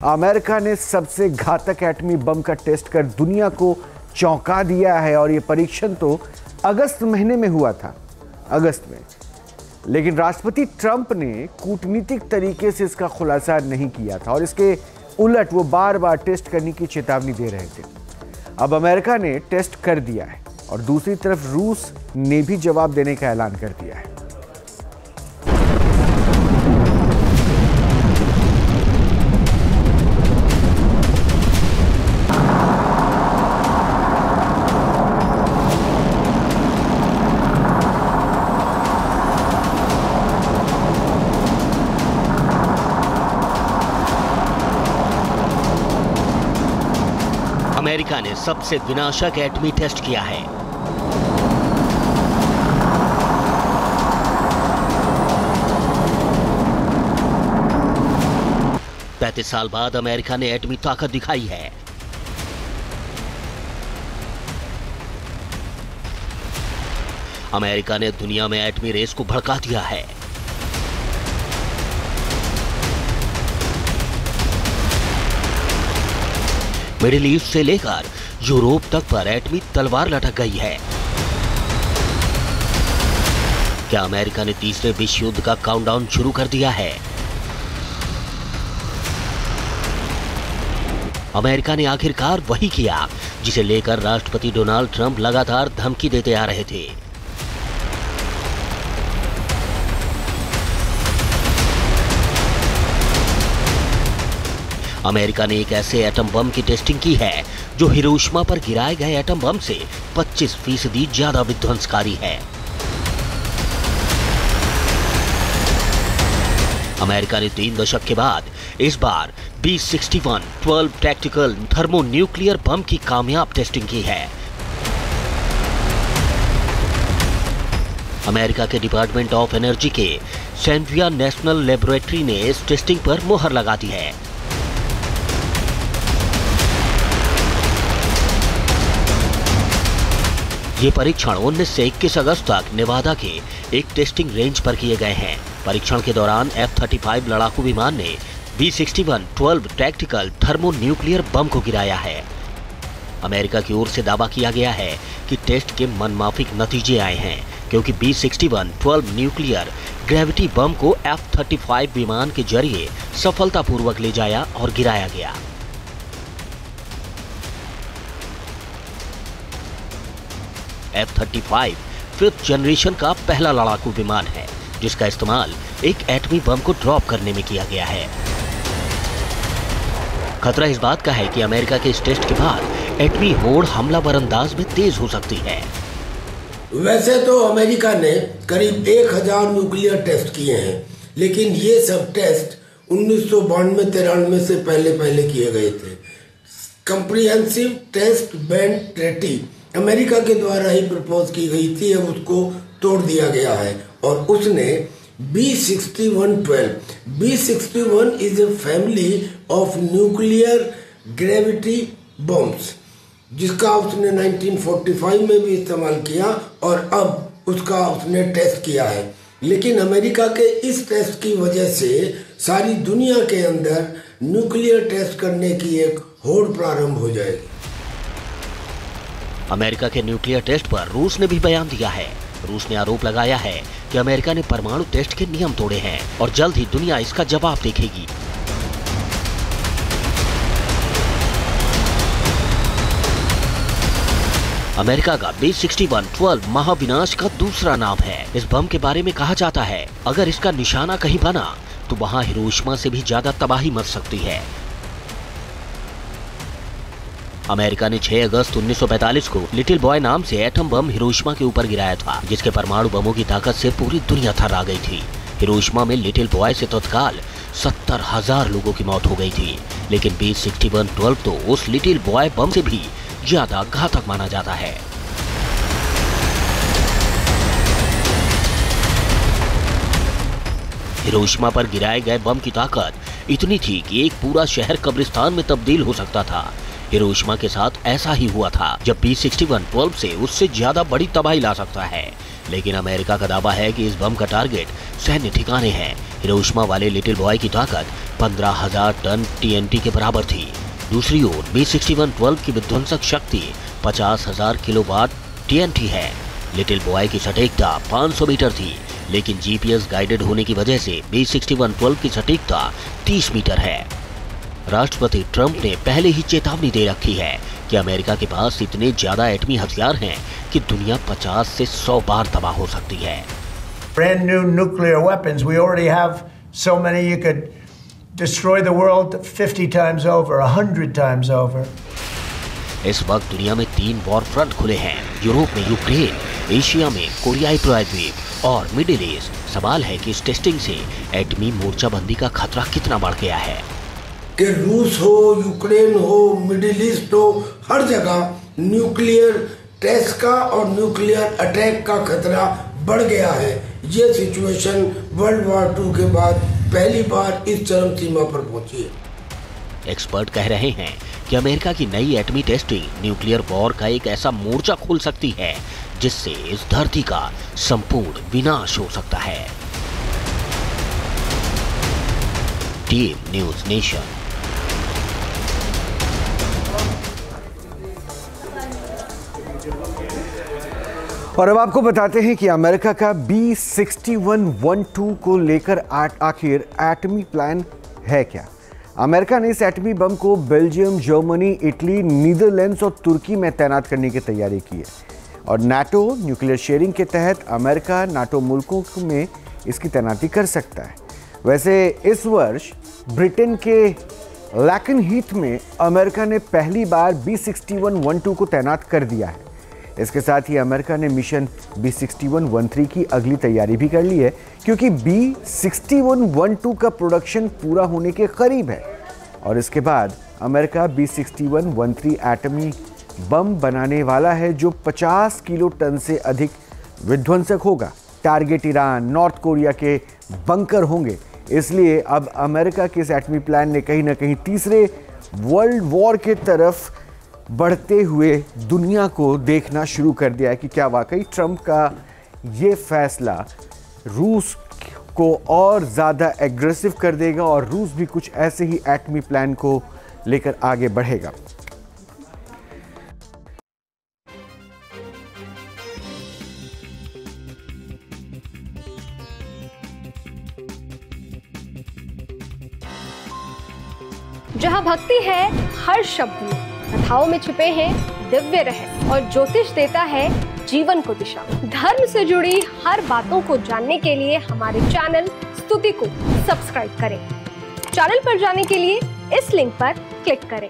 America ने सबसे घातक एटमी बम का टेस्ट कर दुनिया को चौंका दिया है और यह परीक्षण तो अगस्त महीने में हुआ था, अगस्त में। लेकिन राष्ट्रपति ट्रंप ने कूटनीतिक तरीके से इसका खुलासा नहीं किया था और इसके उलट वो बार बार टेस्ट करने की चेतावनी दे रहे थे। अब अमेरिका ने टेस्ट कर दिया है और दूसरी तरफ रूस ने भी जवाब देने का ऐलान कर दिया है। अमेरिका ने सबसे विनाशक एटमी टेस्ट किया है। पैंतीस साल बाद अमेरिका ने एटमी ताकत दिखाई है। अमेरिका ने दुनिया में एटमी रेस को भड़का दिया है। मिडिल ईस्ट से लेकर यूरोप तक पर एटमी तलवार लटक गई है। क्या अमेरिका ने तीसरे विश्व युद्ध का काउंटडाउन शुरू कर दिया है? अमेरिका ने आखिरकार वही किया जिसे लेकर राष्ट्रपति डोनाल्ड ट्रंप लगातार धमकी देते आ रहे थे। अमेरिका ने एक ऐसे एटम बम की टेस्टिंग की है जो हिरोशिमा पर गिराए गए एटम बम से 25% ज्यादा विध्वंसकारी है। अमेरिका ने 3 दशक के बाद इस बार B-61 12 टैक्टिकल थर्मोन्यूक्लियर बम की कामयाब टेस्टिंग की है। अमेरिका के डिपार्टमेंट ऑफ एनर्जी के सेंट्रिया नेशनल लेबोरेटरी ने इस टेस्टिंग पर मुहर लगा दी है। ये परीक्षण 19 से 21 अगस्त तक नेवादा के एक टेस्टिंग रेंज पर किए गए हैं। परीक्षण के दौरान F-35 लड़ाकू विमान ने B-61 12 टैक्टिकल थर्मोन्यूक्लियर बम को गिराया है। अमेरिका की ओर से दावा किया गया है कि टेस्ट के मनमाफिक नतीजे आए हैं क्योंकि B-61 12 न्यूक्लियर ग्रेविटी बम को F-35 विमान के जरिए सफलतापूर्वक ले जाया और गिराया गया। F-35 5th जनरेशन का पहला लड़ाकू विमान है जिसका इस्तेमाल एक एटमी बम को ड्रॉप करने में किया गया है। खतरा इस बात का है कि अमेरिका के इस टेस्ट के बाद एटमी होड़ हमलावर अंदाज में तेज हो सकती है। वैसे तो अमेरिका ने करीब 1000 न्यूक्लियर टेस्ट किए हैं, लेकिन ये सब टेस्ट 1992-93 से पहले किए गए थे। Comprehensive test ban treaty America के द्वारा ही प्रपोज की गई थी, अब उसको तोड़ दिया गया है और उसने B-61 is a family of nuclear gravity bombs जिसका उसने 1945 में भी इस्तेमाल किया और अब उसका उसने टेस्ट किया है। लेकिन अमेरिका के इस टेस्ट की वजह से सारी दुनिया के अंदर न्यूक्लियर टेस्ट करने की एक होड़ प्रारंभ हो जाएगी। अमेरिका के न्यूक्लियर टेस्ट पर रूस ने भी बयान दिया है। रूस ने आरोप लगाया है कि अमेरिका ने परमाणु टेस्ट के नियम तोड़े हैं और जल्द ही दुनिया इसका जवाब देखेगी। अमेरिका का B-61 12 महाविनाश का दूसरा नाम है। इस बम के बारे में कहा जाता है अगर इसका निशाना कहीं बना तो वहां हिरोशिमा से भी ज्यादा तबाही मच सकती है। अमेरिका ने 6 अगस्त 1945 को लिटिल बॉय नाम से एटम बम हिरोशिमा के ऊपर गिराया था जिसके परमाणु बमों की ताकत से पूरी दुनिया थर्रा गई थी। हिरोशिमा में लिटिल बॉय से तत्काल 70,000 लोगों की मौत हो गई थी, लेकिन B-61 12 तो उस लिटिल बॉय बम से भी ज्यादा घातक माना जाता है। हिरोशिमा पर गिराए गए बम की ताकत इतनी थी कि एक पूरा शहर कब्रिस्तान में तब्दील हो सकता था। हिरोशिमा के साथ ऐसा ही हुआ था, जब B-61 12 से उससे ज्यादा बड़ी तबाही ला सकता है। लेकिन अमेरिका का दावा है कि इस बम का टारगेट सैन्य ठिकाने हैं। हिरोशिमा वाले लिटिल बॉय की ताकत 15,000 टन TNT के बराबर थी। दूसरी ओर B-61 12 की विध्वंसक शक्ति 50,000 किलोवाट TNT है। लिटिल बॉय की सटीकता 500 मीटर थी, लेकिन GPS गाइडेड होने की वजह से B-61 12 की सटीकता 30 मीटर है। राष्ट्रपति ट्रंप ने पहले ही चेतावनी दे रखी है कि अमेरिका के पास इतने ज्यादा एटमी हथियार हैं कि दुनिया 50 से 100 बार तबाह हो सकती है। Brand new nuclear weapons. We already have so many you could destroy the world 50 times over, 100 times over. इस वक्त दुनिया में 3 वॉर फ्रंट खुले हैं। यूरोप में यूक्रेन, एशिया में कोरियाई प्रायद्वीप और मिडिल ईस्ट। सवाल है कि इस टेस्टिंग से एटमी मोर्चाबंदी का खतरा कितना बढ़ गया है। कि रूस हो, यूक्रेन हो, मिडिल ईस्ट हो, हर जगह न्यूक्लियर टेस्ट का और न्यूक्लियर अटैक का खतरा बढ़ गया है। ये सिचुएशन वर्ल्ड वॉर 2 के बाद पहली बार इस चरम सीमा पर पहुंची है। एक्सपर्ट कह रहे हैं कि अमेरिका की नई एटमी टेस्टिंग न्यूक्लियर वॉर का एक ऐसा मोर्चा खोल सकती है जिससे इस धरती का संपूर्ण विनाश हो सकता है। Team news nation. और अब आपको बताते हैं कि अमेरिका का B-6112 को लेकर आखिर एटमी प्लान है क्या। अमेरिका ने इस एटमी बम को बेल्जियम, जर्मनी, इटली, नीदरलैंड्स और तुर्की में तैनात करने की तैयारी की है। और नाटो न्यूक्लियर शेयरिंग के तहत अमेरिका नाटो मुल्कों में इसकी तैनाती कर सकता है। वैसे इस वर्ष ब्रिटेन के लैकनहीथ में अमेरिका ने पहली बार B-6112 को तैनात कर दिया है। इसके साथ ही अमेरिका ने मिशन B-6113 की अगली तैयारी भी कर ली है, क्योंकि B-6112 का प्रोडक्शन पूरा होने के करीब है। और इसके बाद अमेरिका B-6113 एटमी बम बनाने वाला है, जो 50 किलो टन से अधिक विध्वंसक होगा। टारगेट ईरान, नॉर्थ कोरिया के बंकर होंगे। इसलिए अब अमेरिका के इस एटमी प्लान ने कहीं ना कहीं तीसरे वर्ल्ड वॉर के तरफ बढ़ते हुए दुनिया को देखना शुरू कर दिया है कि क्या वाकई ट्रंप का ये फैसला रूस को और ज़्यादा एग्रेसिव कर देगा और रूस भी कुछ ऐसे ही एटमी प्लान को लेकर आगे बढ़ेगा। जहां भक्ति है हर शब्द में, कथाओं में छिपे हैं दिव्य रहस्य और ज्योतिष देता है जीवन को दिशा। धर्म से जुड़ी हर बातों को जानने के लिए हमारे चैनल स्तुति को सब्सक्राइब करें। चैनल पर जाने के लिए इस लिंक पर क्लिक करें।